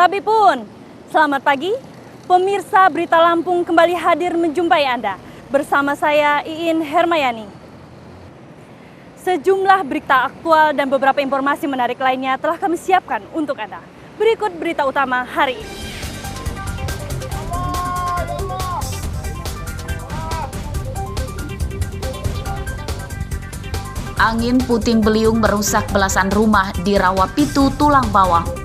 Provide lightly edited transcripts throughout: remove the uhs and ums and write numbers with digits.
Sabipun, selamat pagi. Pemirsa Berita Lampung kembali hadir menjumpai Anda. Bersama saya Iin Hermayani. Sejumlah berita aktual dan beberapa informasi menarik lainnya telah kami siapkan untuk Anda. Berikut berita utama hari ini. Angin puting beliung merusak belasan rumah di Rawapitu, Tulang Bawang.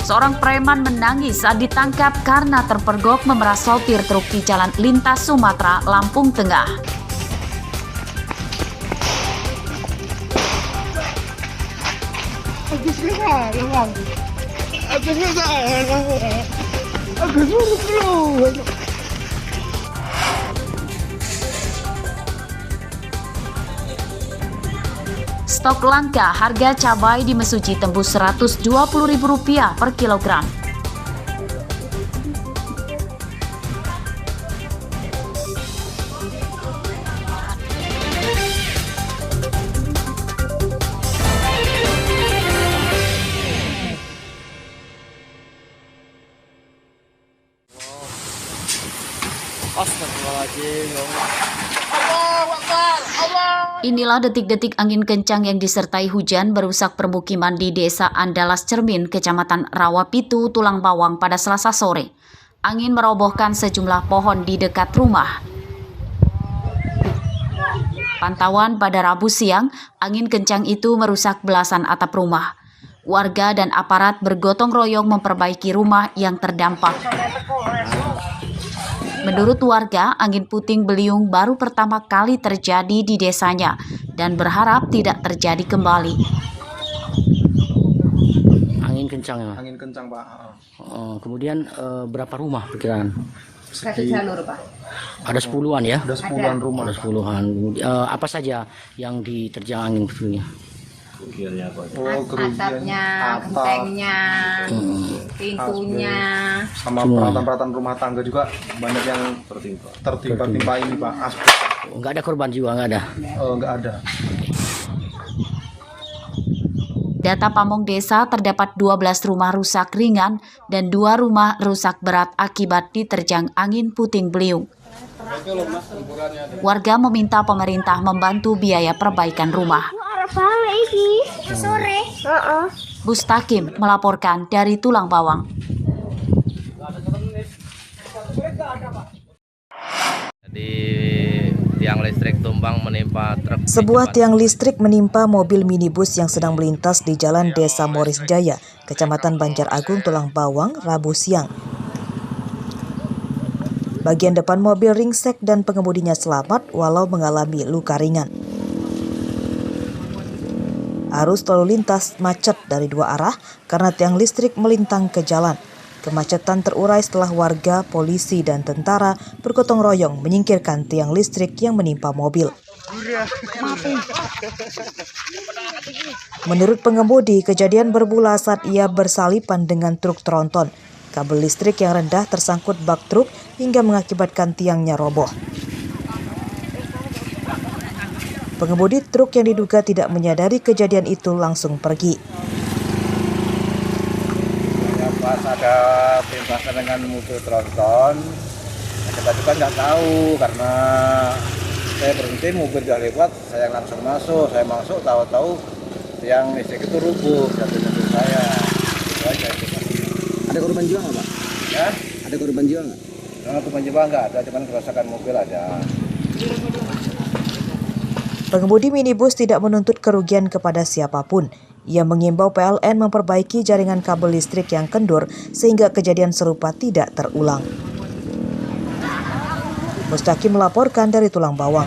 Seorang preman menangis saat ditangkap karena terpergok memeras sopir truk di Jalan Lintas Sumatera, Lampung Tengah. Stok langka, harga cabai di Mesuji tembus Rp120.000 per kilogram. Inilah detik-detik angin kencang yang disertai hujan merusak permukiman di Desa Andalas Cermin, Kecamatan Rawapitu, Tulang Bawang pada Selasa sore. Angin merobohkan sejumlah pohon di dekat rumah. Pantauan pada Rabu siang, angin kencang itu merusak belasan atap rumah. Warga dan aparat bergotong royong memperbaiki rumah yang terdampak. Menurut warga, angin puting beliung baru pertama kali terjadi di desanya dan berharap tidak terjadi kembali. Angin kencang ya? Angin kencang, Pak. Kemudian berapa rumah perkiraan? Segi, Ada 10-an ya? ada 10-an rumah. Ada 10-an. Apa saja yang diterjang angin putingnya? Atapnya, gentengnya, pintunya, sama peralatan-peralatan rumah tangga juga banyak yang tertimpa ini, Pak. Aspek. Nggak ada korban jiwa, nggak ada? Nggak ada. Data Pamong Desa terdapat 12 rumah rusak ringan dan 2 rumah rusak berat akibat diterjang angin puting beliung. Warga meminta pemerintah membantu biaya perbaikan rumah. Bustakim melaporkan dari Tulang Bawang. Di tiang listrik tumbang menimpa truk. Sebuah tiang listrik menimpa mobil minibus yang sedang melintas di Jalan Desa Moris Jaya, Kecamatan Banjar Agung, Tulang Bawang, Rabu siang. Bagian depan mobil ringsek dan pengemudinya selamat walau mengalami luka ringan. Arus lalu lintas macet dari 2 arah karena tiang listrik melintang ke jalan. Kemacetan terurai setelah warga, polisi, dan tentara bergotong royong menyingkirkan tiang listrik yang menimpa mobil. Menurut pengemudi, kejadian bermula saat ia bersalipan dengan truk tronton. Kabel listrik yang rendah tersangkut bak truk hingga mengakibatkan tiangnya roboh. Pengemudi truk yang diduga tidak menyadari kejadian itu langsung pergi. Pas ada bentasan dengan mobil tronton, kita juga nggak tahu karena saya berhenti, mobil udah lewat, saya langsung masuk. Saya masuk, tahu-tahu tiang listrik itu rubuh jatuh mobil saya. Itu aja itu. Ada korban jiwa nggak, Pak? Ya? Ada korban jiwa nggak? Korban jiwa nggak ada, cuma kerusakan mobil aja. Pengemudi minibus tidak menuntut kerugian kepada siapapun. Ia mengimbau PLN memperbaiki jaringan kabel listrik yang kendur sehingga kejadian serupa tidak terulang. Mustaqim melaporkan dari Tulang Bawang.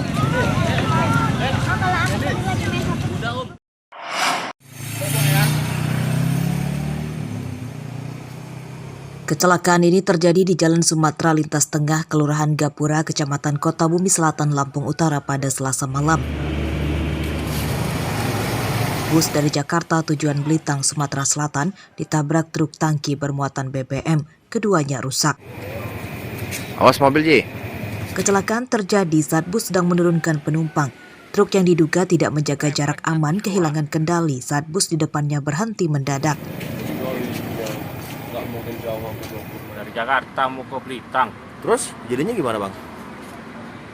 Kecelakaan ini terjadi di Jalan Sumatera Lintas Tengah, Kelurahan Gapura, Kecamatan Kota Bumi Selatan, Lampung Utara pada Selasa malam. Bus dari Jakarta tujuan Belitang, Sumatera Selatan ditabrak truk tangki bermuatan BBM. Keduanya rusak. Awas mobil, Ji. Kecelakaan terjadi saat bus sedang menurunkan penumpang. Truk yang diduga tidak menjaga jarak aman kehilangan kendali saat bus di depannya berhenti mendadak. Dari Jakarta mau ke Blitar. Terus jadinya gimana bang?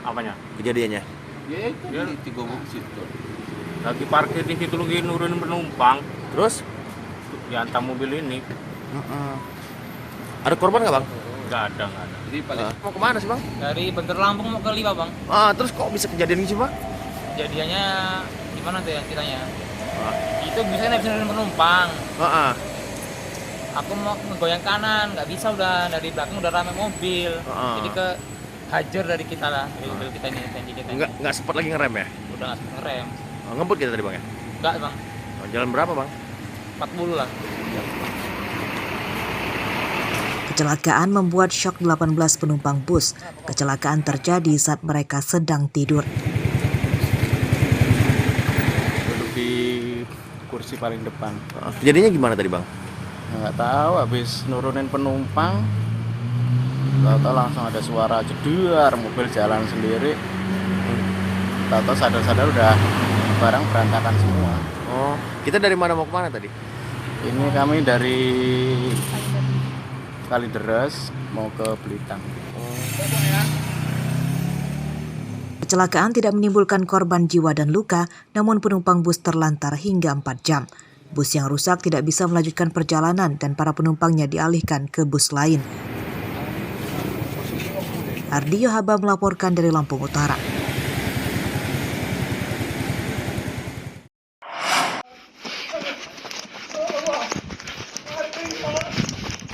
Apanya? Kejadiannya? Ya itu di tiga situ. Lagi parkir di situ lagi nurunin penumpang. Terus? Dihantam mobil ini. Ada korban nggak bang? Nggak ada. Jadi mau kemana sih bang? Dari Bantar Lampung mau ke Lipa bang. Terus kok bisa kejadian gitu bang? Kejadiannya gimana tuh ya ceritanya? Itu bisa nurunin penumpang. Aku mau ngegoyang kanan, nggak bisa, udah dari belakang udah rame mobil. Jadi ke hajar dari kita lah, dari mobil kita ini, tanki kita. Nggak sempat lagi ngerem ya? Udah nggak sempat ngerem. Ngebut kita tadi bang ya? Nggak bang. Jalan berapa bang? 40 lah. Kecelakaan membuat syok 18 penumpang bus. Kecelakaan terjadi saat mereka sedang tidur. Duduk di kursi paling depan. Kejadiannya gimana tadi bang? Nggak tahu, habis nurunin penumpang, tahu-tahu langsung ada suara jedar, mobil jalan sendiri. Tahu-tahu sadar-sadar udah barang berantakan semua. Kita dari mana mau kemana tadi? Ini kami dari Kalideres mau ke Blitar. Kecelakaan tidak menimbulkan korban jiwa dan luka, namun penumpang bus terlantar hingga 4 jam. Bus yang rusak tidak bisa melanjutkan perjalanan dan para penumpangnya dialihkan ke bus lain. Ardi Yohaba melaporkan dari Lampung Utara.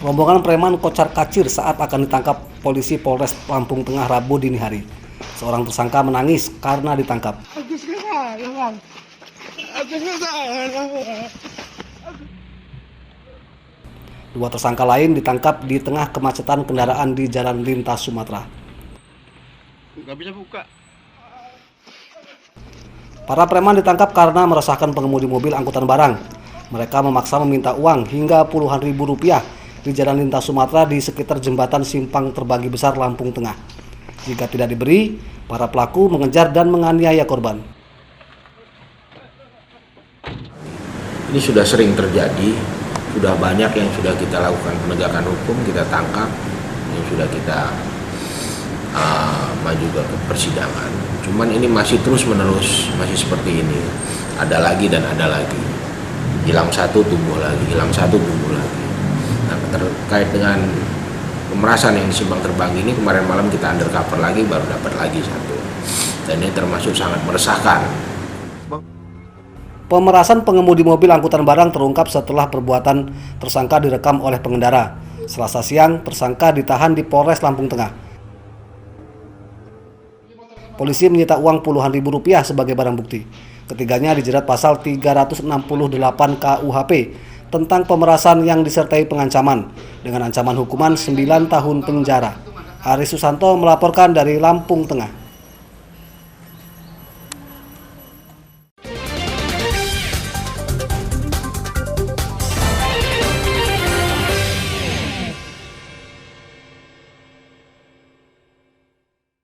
Rombongan preman kocar-kacir saat akan ditangkap polisi Polres Lampung Tengah Rabu dini hari. Seorang tersangka menangis karena ditangkap. Dua tersangka lain ditangkap di tengah kemacetan kendaraan di jalan lintas Sumatera. Nggak bisa buka. Para preman ditangkap karena meresahkan pengemudi mobil angkutan barang. Mereka memaksa meminta uang hingga puluhan ribu rupiah di jalan lintas Sumatera di sekitar jembatan Simpang Terbagi Besar Lampung Tengah. Jika tidak diberi, para pelaku mengejar dan menganiaya korban. Ini sudah sering terjadi, sudah banyak yang sudah kita lakukan penegakan hukum, kita tangkap, yang sudah kita maju ke persidangan. Cuman ini masih terus menerus, masih seperti ini. Ada lagi dan ada lagi. Hilang satu tumbuh lagi, hilang satu tumbuh lagi. Nah, terkait dengan pemerasan yang di Simpang Terbang ini, kemarin malam kita undercover lagi, baru dapat lagi satu. Dan ini termasuk sangat meresahkan. Pemerasan pengemudi mobil angkutan barang terungkap setelah perbuatan tersangka direkam oleh pengendara. Selasa siang, tersangka ditahan di Polres Lampung Tengah. Polisi menyita uang puluhan ribu rupiah sebagai barang bukti. Ketiganya dijerat pasal 368 KUHP tentang pemerasan yang disertai pengancaman dengan ancaman hukuman 9 tahun penjara. Aris Susanto melaporkan dari Lampung Tengah.